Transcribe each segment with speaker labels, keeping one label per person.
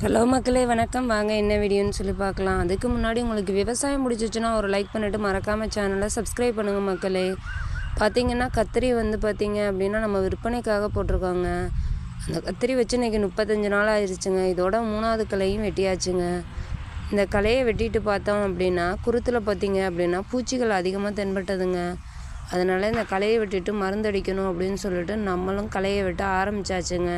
Speaker 1: Hello மக்களே, வணக்கம். வாங்க என்ன வீடியோன்னு சொல்லி பார்க்கலாம். அதுக்கு முன்னாடி உங்களுக்கு விவசாயம் பிடிச்சிச்சுன்னா ஒரு லைக் பண்ணிவிட்டு மறக்காமல் சேனலை சப்ஸ்கிரைப் பண்ணுங்கள் மக்களே. பார்த்திங்கன்னா கத்திரி பார்த்திங்க அப்படின்னா நம்ம விற்பனைக்காக போட்டிருக்காங்க. அந்த கத்திரி வச்சு இன்றைக்கி 35 நாள் ஆயிடுச்சுங்க. இதோட 3வது களையும் வெட்டியாச்சுங்க. இந்த களையை வெட்டிட்டு பார்த்தோம் அப்படின்னா குருத்தில் பார்த்திங்க அப்படின்னா பூச்சிகள் அதிகமாக தென்பட்டதுங்க. அதனால் இந்த களையை வெட்டிட்டு மருந்தடிக்கணும் அப்படின்னு சொல்லிட்டு நம்மளும் களையை வெட்ட ஆரம்பித்தாச்சுங்க.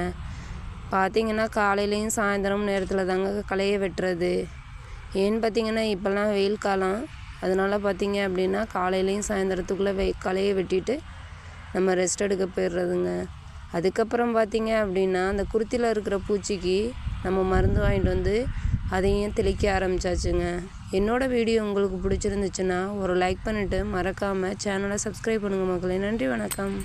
Speaker 1: பார்த்திங்கன்னா காலையிலையும் சாயந்தரம் நேரத்தில் தாங்க களையை வெட்டுறது. ஏன்னு பார்த்திங்கன்னா இப்போல்லாம் வெயில் காலம். அதனால் பார்த்திங்க அப்படின்னா காலையிலையும் சாயந்தரத்துக்குள்ளே களையை வெட்டிட்டு நம்ம ரெஸ்ட் எடுக்க போயிடுறதுங்க. அதுக்கப்புறம் பார்த்திங்க அப்படின்னா அந்த குருத்தியில் இருக்கிற பூச்சிக்கு நம்ம மருந்து வாங்கிட்டு அதையும் தெளிக்க ஆரம்பித்தாச்சுங்க. என்னோடய வீடியோ உங்களுக்கு பிடிச்சிருந்துச்சுன்னா ஒரு லைக் பண்ணிவிட்டு மறக்காமல் சேனலை சப்ஸ்கிரைப் பண்ணுங்கள் மக்களே. நன்றி, வணக்கம்.